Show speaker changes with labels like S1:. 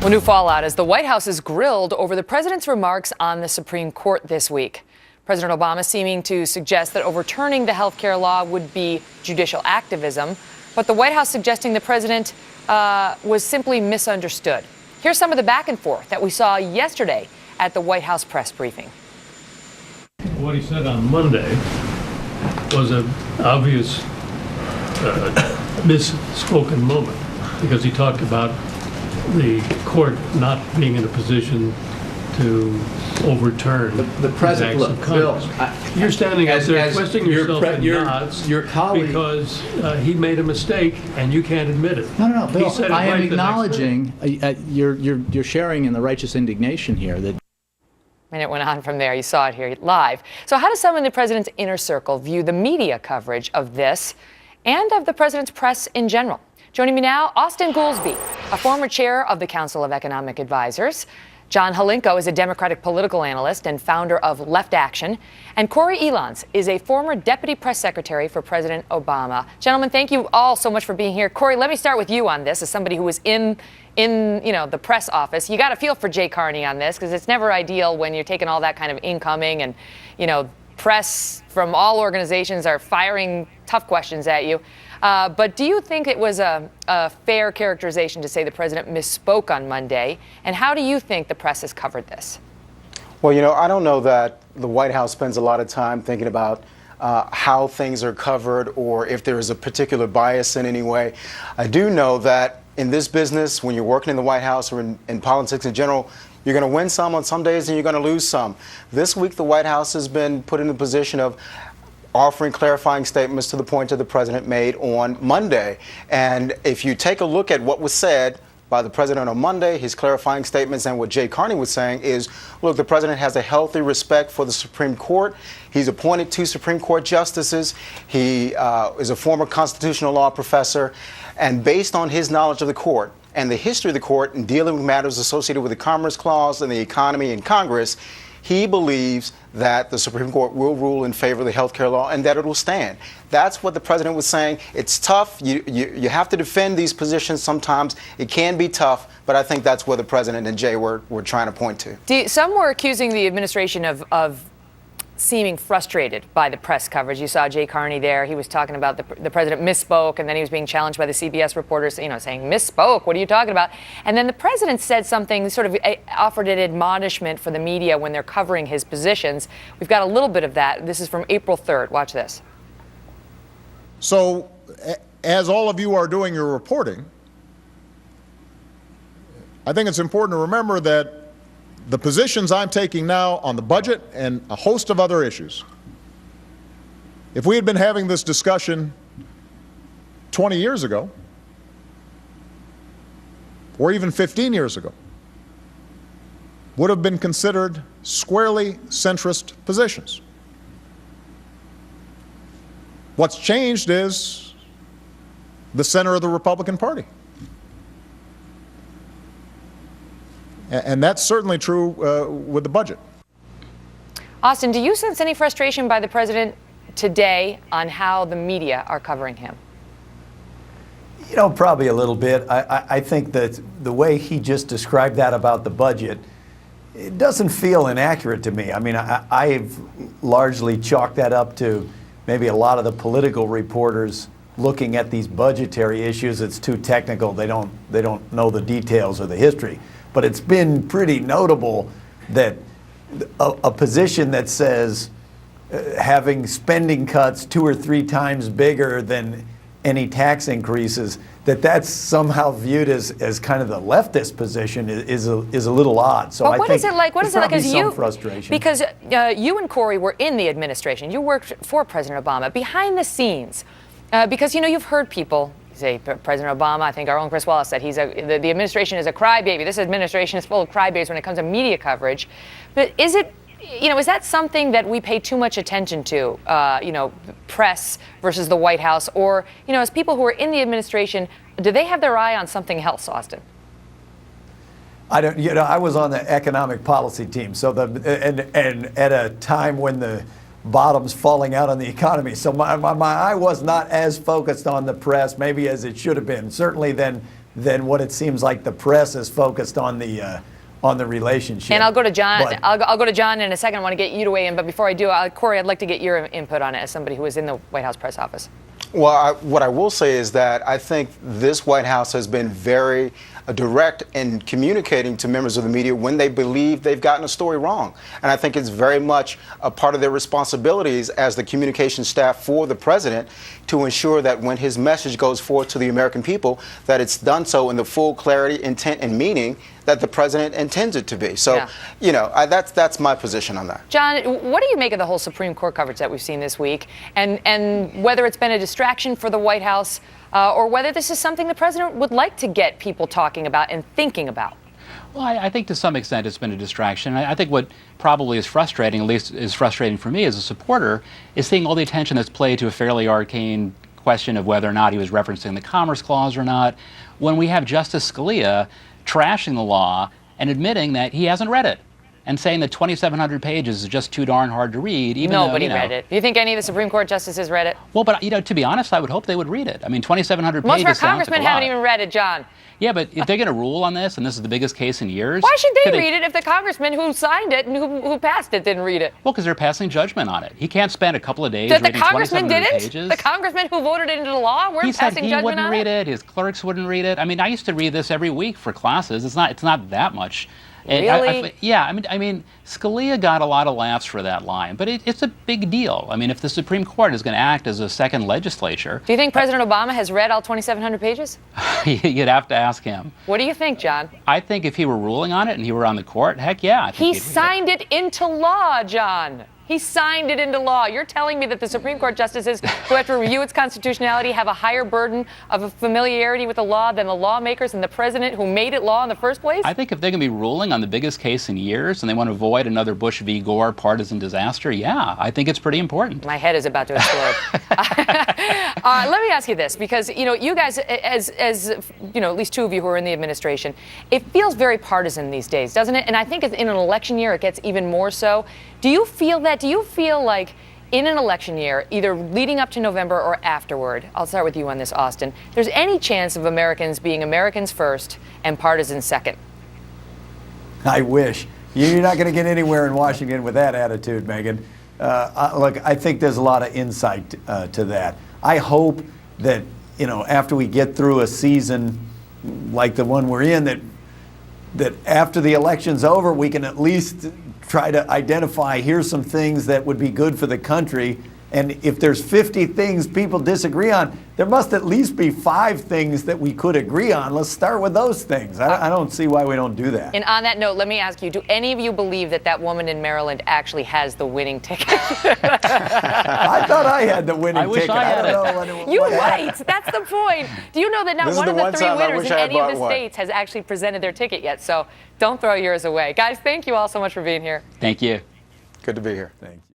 S1: Well, new fallout as the White House is grilled over the president's remarks on the Supreme Court this week. President Obama seeming to suggest that overturning the health care law would be judicial activism, but the White House suggesting the president was simply misunderstood. Here's some of the back and forth that we saw yesterday at the White House press briefing.
S2: What he said on Monday was an obvious misspoken moment because he talked about the court not being in a position to overturn
S3: the president.
S2: Look, Bill, you're standing up there twisting yourself in knots
S3: your colleague,
S2: because he made a mistake and you can't admit it.
S3: No, Bill. I am
S2: acknowledging
S3: you're sharing in the righteous indignation here that.
S1: And it went on from there. You saw it here live. So how does someone in the president's inner circle view the media coverage of this and of the president's press in general? Joining me now, Austin Goolsbee, a former chair of the Council of Economic Advisors. John Hlinko is a Democratic political analyst and founder of Left Action. And Corey Elons is a former deputy press secretary for President Obama. Gentlemen, thank you all so much for being here. Corey, let me start with you on this as somebody who was in the press office. You got to feel for Jay Carney on this because it's never ideal when you're taking all that kind of incoming and, press from all organizations are firing tough questions at you. But do you think it was a fair characterization to say the president misspoke on Monday? And how do you think the press has covered this?
S4: Well, I don't know that the White House spends a lot of time thinking about how things are covered or if there is a particular bias in any way. I do know that in this business, when you're working in the White House or in politics in general, you're going to win some on some days and you're going to lose some. This week, the White House has been put in the position of offering clarifying statements to the point that the president made on Monday. And if you take a look at what was said by the president on Monday, his clarifying statements, and what Jay Carney was saying is, look, the president has a healthy respect for the Supreme Court. He's appointed 2 Supreme Court justices. He is a former constitutional law professor. And based on his knowledge of the court and the history of the court in dealing with matters associated with the Commerce Clause and the economy in Congress, he believes that the Supreme Court will rule in favor of the health care law and that it will stand. That's what the president was saying. It's tough. You have to defend these positions sometimes. It can be tough, but I think that's where the president and Jay were trying to point to.
S1: Some were accusing the administration of seeming frustrated by the press coverage. You saw Jay Carney there. He was talking about the president misspoke, and then he was being challenged by the CBS reporters, saying, misspoke, what are you talking about? And then the president said something, sort of offered an admonishment for the media when they're covering his positions. We've got a little bit of that. This is from April 3rd. Watch this.
S5: So, as all of you are doing your reporting, I think it's important to remember that the positions I'm taking now on the budget and a host of other issues, if we had been having this discussion 20 years ago, or even 15 years ago, would have been considered squarely centrist positions. What's changed is the center of the Republican Party. And that's certainly true with the budget.
S1: Austin, do you sense any frustration by the president today on how the media are covering him?
S6: Probably a little bit. I think that the way he just described that about the budget, it doesn't feel inaccurate to me. I mean, I've largely chalked that up to maybe a lot of the political reporters looking at these budgetary issues. It's too technical. They don't know the details or the history. But it's been pretty notable that a position that says having spending cuts 2 or 3 times bigger than any tax increases, that's somehow viewed as kind of the leftist position is a little odd. So
S1: what is it like? What is it like as you?
S6: Frustration.
S1: Because you and Corey were in the administration. You worked for President Obama behind the scenes. Because you've heard people say President Obama, I think our own Chris Wallace said the administration is a crybaby. This administration is full of crybabies when it comes to media coverage. But is it, is that something that we pay too much attention to, press versus the White House? Or, as people who are in the administration, do they have their eye on something else, Austin?
S6: I don't, I was on the economic policy team, so and at a time when the bottom's falling out on the economy. So my eye was not as focused on the press maybe as it should have been, certainly than than what it seems like the press is focused on the relationship.
S1: And I'll go to John.
S6: But-
S1: I'll go to John in a second. I want to get you to weigh in, but before I do, Corey, I'd like to get your input on it as somebody who was in the White House press office.
S4: Well, what I will say is that I think this White House has been very direct in communicating to members of the media when they believe they've gotten a story wrong. And I think it's very much a part of their responsibilities as the communication staff for the president to ensure that when his message goes forth to the American people, that it's done so in the full clarity, intent, and meaning that the president intends it to be. So,
S1: Yeah.
S4: that's my position on that.
S1: John, what do you make of the whole Supreme Court coverage that we've seen this week, and whether it's been a distraction for the White House or whether this is something the president would like to get people talking about and thinking about?
S7: Well, I think to some extent it's been a distraction. I think what probably is frustrating, at least is frustrating for me as a supporter, is seeing all the attention that's played to a fairly arcane question of whether or not he was referencing the Commerce Clause or not, when we have Justice Scalia trashing the law and admitting that he hasn't read it and saying that 2,700 pages is just too darn hard to read. Even
S1: Nobody
S7: though,
S1: read it. Do you think any of the Supreme Court justices read it?
S7: Well, but to be honest, I would hope they would read it. I mean, 2,700
S1: Most
S7: pages
S1: of our
S7: sounds like
S1: congressmen
S7: a lot.
S1: haven't even read it, John.
S7: Yeah, but if they're going to rule on this, and this is the biggest case in years...
S1: Why should
S7: could
S1: they read it if the congressman who signed it and who passed it didn't read it?
S7: Well, because they're passing judgment on it. He can't spend a couple of days
S1: That the
S7: reading
S1: congressman
S7: 2,700
S1: didn't?
S7: pages.
S1: The congressman who voted it into the law? We're
S7: He said
S1: passing
S7: he
S1: judgment
S7: wouldn't
S1: on
S7: read it. His clerks wouldn't read it. I mean, I used to read this every week for classes. It's not that much. And
S1: Really?
S7: Yeah. I mean, Scalia got a lot of laughs for that line, but it's a big deal. I mean, if the Supreme Court is going to act as a second legislature,
S1: Do you think President Obama has read all 2,700 pages?
S7: you'd have to ask him.
S1: What do you think, John?
S7: I think if he were ruling on it and he were on the court, heck yeah. I think
S1: He
S7: he'd read it.
S1: signed it into law, John. He signed it into law. You're telling me that the Supreme Court justices who have to review its constitutionality have a higher burden of a familiarity with the law than the lawmakers and the president who made it law in the first place?
S7: I think if they're going to be ruling on the biggest case in years and they want to avoid another Bush v. Gore partisan disaster, yeah, I think it's pretty important.
S1: My head is about to explode. Let me ask you this, because you guys, as at least two of you who are in the administration, it feels very partisan these days, doesn't it? And I think in an election year, it gets even more so. Do you feel that? Do you feel like in an election year, either leading up to November or afterward, I'll start with you on this, Austin, there's any chance of Americans being Americans first and partisans second?
S6: I wish. You're not going to get anywhere in Washington with that attitude, Megyn. Look, I think there's a lot of insight to that. I hope that, after we get through a season like the one we're in, that after the election's over, we can at least try to identify, here's some things that would be good for the country. And if there's 50 things people disagree on, there must at least be 5 things that we could agree on. Let's start with those things. I don't see why we don't do that.
S1: And on that note, let me ask you, do any of you believe that woman in Maryland actually has the winning ticket?
S6: I thought I had the winning
S7: I wish
S6: ticket.
S7: I had
S6: don't
S7: it.
S6: know what
S1: You
S6: what
S1: might. That's the point. Do you know that not
S4: This is
S1: one of
S4: the
S1: the
S4: one
S1: 3
S4: time I
S1: winners
S4: wish
S1: in
S4: I had
S1: any of the
S4: bought one.
S1: states has actually presented their ticket yet? So don't throw yours away. Guys, thank you all so much for being here.
S7: Thank you.
S4: Good to be here.
S6: Thank you.